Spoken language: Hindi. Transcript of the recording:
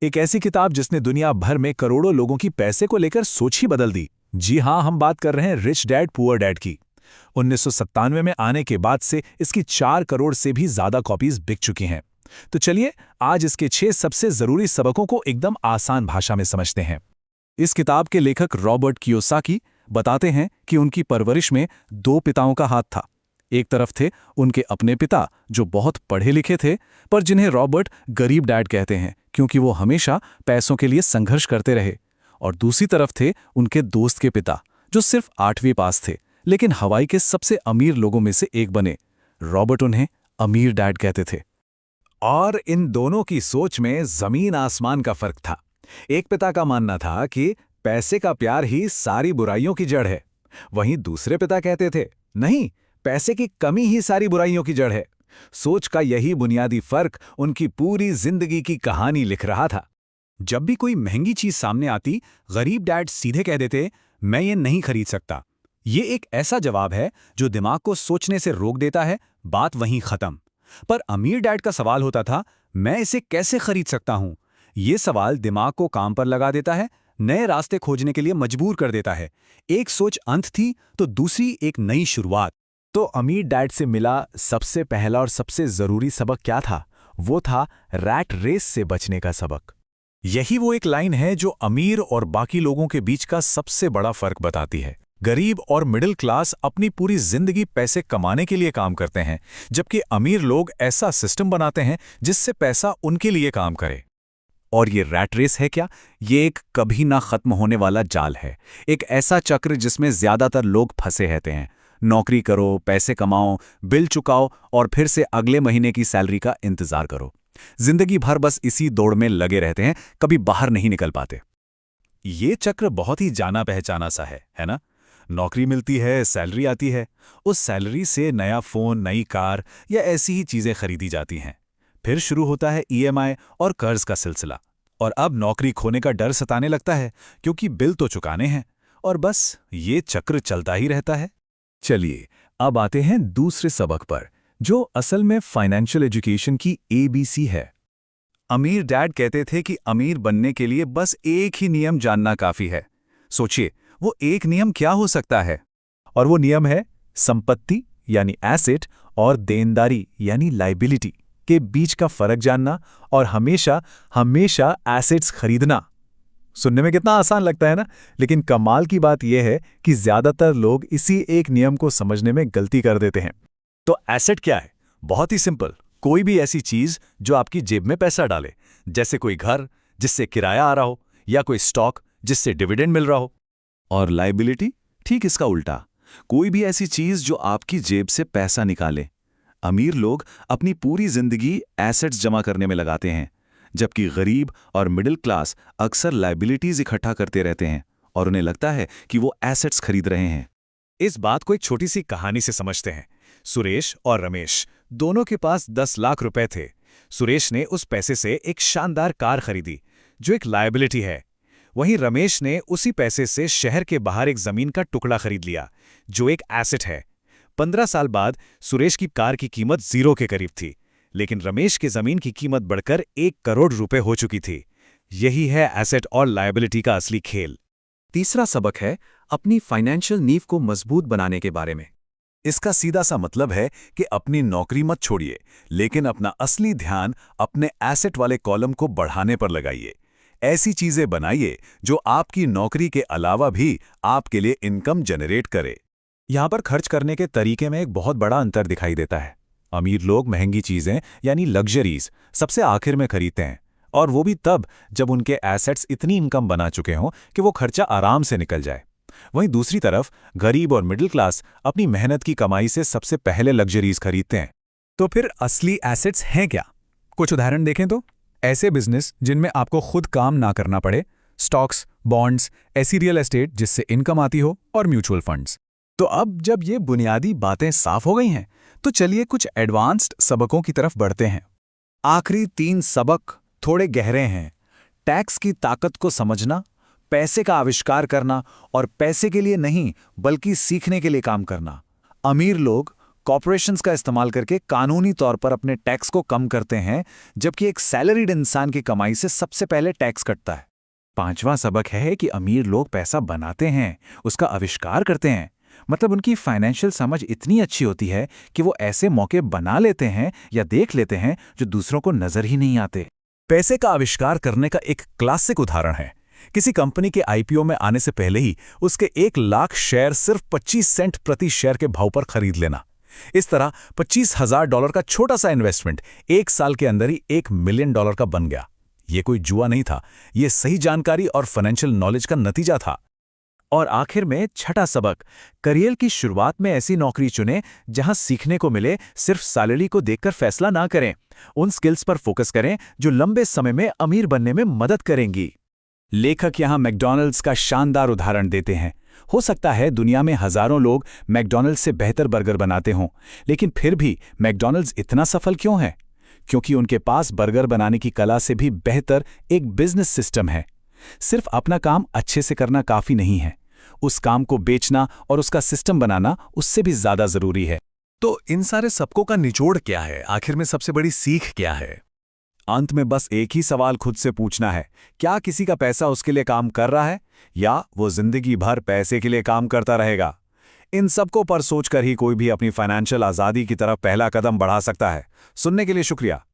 एक ऐसी किताब जिसने दुनिया भर में करोड़ों लोगों की पैसे को लेकर सोच ही बदल दी। जी हाँ, हम बात कर रहे हैं रिच डैड पुअर डैड की। 1997 में आने के बाद से इसकी 4 करोड़ से भी ज्यादा कॉपीज बिक चुकी हैं। तो चलिए आज इसके 6 सबसे जरूरी सबकों को एकदम आसान भाषा में समझते हैं। इस किताब के लेखक रॉबर्ट कियोसाकी बताते हैं कि उनकी परवरिश में 2 पिताओं का हाथ था। एक तरफ थे उनके अपने पिता जो बहुत पढ़े लिखे थे, पर जिन्हें रॉबर्ट गरीब डैड कहते हैं क्योंकि वो हमेशा पैसों के लिए संघर्ष करते रहे। और दूसरी तरफ थे उनके दोस्त के पिता जो सिर्फ 8वीं पास थे, लेकिन हवाई के सबसे अमीर लोगों में से एक बने। रॉबर्ट उन्हें अमीर डैड कहते थे। और इन दोनों की सोच में जमीन आसमान का फर्क था। एक पिता का मानना था कि पैसे का प्यार ही सारी बुराइयों की जड़ है, वहीं दूसरे पिता कहते थे नहीं, पैसे की कमी ही सारी बुराइयों की जड़ है। सोच का यही बुनियादी फर्क उनकी पूरी जिंदगी की कहानी लिख रहा था। जब भी कोई महंगी चीज सामने आती, गरीब डैड सीधे कह देते, मैं ये नहीं खरीद सकता। ये एक ऐसा जवाब है जो दिमाग को सोचने से रोक देता है, बात वहीं खत्म। पर अमीर डैड का सवाल होता था, मैं इसे कैसे खरीद सकता हूं? ये सवाल दिमाग को काम पर लगा देता है, नए रास्ते खोजने के लिए मजबूर कर देता है। एक सोच अंत थी तो दूसरी एक नई शुरुआत। तो अमीर डैड से मिला सबसे पहला और सबसे जरूरी सबक क्या था? वो था रैट रेस से बचने का सबक। यही वो एक लाइन है जो अमीर और बाकी लोगों के बीच का सबसे बड़ा फर्क बताती है। गरीब और मिडिल क्लास अपनी पूरी जिंदगी पैसे कमाने के लिए काम करते हैं, जबकि अमीर लोग ऐसा सिस्टम बनाते हैं जिससे पैसा उनके लिए काम करे। और ये रैट रेस है क्या? ये एक कभी ना खत्म होने वाला जाल है, एक ऐसा चक्र जिसमें ज्यादातर लोग फंसे रहते हैं। नौकरी करो, पैसे कमाओ, बिल चुकाओ और फिर से अगले महीने की सैलरी का इंतजार करो। जिंदगी भर बस इसी दौड़ में लगे रहते हैं, कभी बाहर नहीं निकल पाते। ये चक्र बहुत ही जाना पहचाना सा है ना? नौकरी मिलती है, सैलरी आती है, उस सैलरी से नया फोन, नई कार या ऐसी ही चीजें खरीदी जाती हैं। फिर शुरू होता है ईएमआई और कर्ज का सिलसिला। और अब नौकरी खोने का डर सताने लगता है क्योंकि बिल तो चुकाने हैं। और बस ये चक्र चलता ही रहता है। चलिए अब आते हैं दूसरे सबक पर, जो असल में फाइनेंशियल एजुकेशन की एबीसी है। अमीर डैड कहते थे कि अमीर बनने के लिए बस एक ही नियम जानना काफी है। सोचिए, वो एक नियम क्या हो सकता है? और वो नियम है संपत्ति यानी एसेट और देनदारी यानी लाइबिलिटी के बीच का फर्क जानना और हमेशा हमेशा एसेट्स खरीदना। सुनने में कितना आसान लगता है ना, लेकिन कमाल की बात यह है कि ज्यादातर लोग इसी एक नियम को समझने में गलती कर देते हैं। तो एसेट क्या है? बहुत ही सिंपल, कोई भी ऐसी चीज जो आपकी जेब में पैसा डाले, जैसे कोई घर जिससे किराया आ रहा हो या कोई स्टॉक जिससे डिविडेंड मिल रहा हो। और लाइबिलिटी ठीक इसका उल्टा, कोई भी ऐसी चीज जो आपकी जेब से पैसा निकाले। अमीर लोग अपनी पूरी जिंदगी एसेट्स जमा करने में लगाते हैं, जबकि गरीब और मिडिल क्लास अक्सर लाइबिलिटीज इकट्ठा करते रहते हैं और उन्हें लगता है कि वो एसेट्स खरीद रहे हैं। इस बात को एक छोटी सी कहानी से समझते हैं। सुरेश और रमेश दोनों के पास 10 लाख रुपए थे। सुरेश ने उस पैसे से एक शानदार कार खरीदी जो एक लायबिलिटी है। वहीं रमेश ने उसी पैसे से शहर के बाहर एक जमीन का टुकड़ा खरीद लिया जो एक एसेट है। 15 साल बाद सुरेश की कार की कीमत 0 के करीब थी, लेकिन रमेश की जमीन की कीमत बढ़कर 1 करोड़ रुपए हो चुकी थी। यही है एसेट और लायबिलिटी का असली खेल। तीसरा सबक है अपनी फाइनेंशियल नींव को मजबूत बनाने के बारे में। इसका सीधा सा मतलब है कि अपनी नौकरी मत छोड़िए, लेकिन अपना असली ध्यान अपने एसेट वाले कॉलम को बढ़ाने पर लगाइए। ऐसी चीजें बनाइए जो आपकी नौकरी के अलावा भी आपके लिए इनकम जनरेट करे। यहां पर खर्च करने के तरीके में एक बहुत बड़ा अंतर दिखाई देता है। अमीर लोग महंगी चीजें यानी लग्जरीज सबसे आखिर में खरीदते हैं, और वो भी तब जब उनके एसेट्स इतनी इनकम बना चुके हों कि वो खर्चा आराम से निकल जाए। वहीं दूसरी तरफ गरीब और मिडिल क्लास अपनी मेहनत की कमाई से सबसे पहले लग्जरीज खरीदते हैं। तो फिर असली एसेट्स हैं क्या? कुछ उदाहरण देखें तो ऐसे बिजनेस जिनमें आपको खुद काम ना करना पड़े, स्टॉक्स, बॉन्ड्स, ऐसी रियल एस्टेट जिससे इनकम आती हो, और म्यूचुअल फंड्स। तो अब जब ये बुनियादी बातें साफ हो गई हैं, तो चलिए कुछ एडवांस्ड सबकों की तरफ बढ़ते हैं। आखिरी 3 सबक थोड़े गहरे हैं। टैक्स की ताकत को समझना, पैसे का आविष्कार करना और पैसे के लिए नहीं बल्कि सीखने के लिए काम करना। अमीर लोग कॉर्पोरेशंस का इस्तेमाल करके कानूनी तौर पर अपने टैक्स को कम करते हैं, जबकि एक सैलरीड इंसान की कमाई से सबसे पहले टैक्स कटता है। पांचवां सबक है कि अमीर लोग पैसा बनाते हैं, उसका आविष्कार करते हैं। मतलब उनकी फाइनेंशियल समझ इतनी अच्छी होती है कि वो ऐसे मौके बना लेते हैं या देख लेते हैं जो दूसरों को नजर ही नहीं आते। पैसे का आविष्कार करने का एक क्लासिक उदाहरण है किसी कंपनी के आईपीओ में आने से पहले ही उसके 1 लाख शेयर सिर्फ 25 सेंट प्रति शेयर के भाव पर खरीद लेना। इस तरह $25,000 का छोटा सा इन्वेस्टमेंट 1 साल के अंदर ही $1 मिलियन का बन गया। ये कोई जुआ नहीं था, ये सही जानकारी और फाइनेंशियल नॉलेज का नतीजा था। और आखिर में छठा सबक, करियर की शुरुआत में ऐसी नौकरी चुनें जहां सीखने को मिले, सिर्फ सैलरी को देखकर फैसला ना करें। उन स्किल्स पर फोकस करें जो लंबे समय में अमीर बनने में मदद करेंगी। लेखक यहां मैकडॉनल्ड्स का शानदार उदाहरण देते हैं। हो सकता है दुनिया में हजारों लोग मैकडॉनल्ड्स से बेहतर बर्गर बनाते हों, लेकिन फिर भी मैकडॉनल्ड्स इतना सफल क्यों है? क्योंकि उनके पास बर्गर बनाने की कला से भी बेहतर एक बिजनेस सिस्टम है। सिर्फ अपना काम अच्छे से करना काफी नहीं है, उस काम को बेचना और उसका सिस्टम बनाना उससे भी ज्यादा जरूरी है। तो इन सारे सबकों का निचोड़ क्या है? आखिर में सबसे बड़ी सीख क्या है? अंत में बस एक ही सवाल खुद से पूछना है, क्या किसी का पैसा उसके लिए काम कर रहा है या वो जिंदगी भर पैसे के लिए काम करता रहेगा? इन सबको पर सोचकर ही कोई भी अपनी फाइनेंशियल आज़ादी की तरफ पहला कदम बढ़ा सकता है। सुनने के लिए शुक्रिया।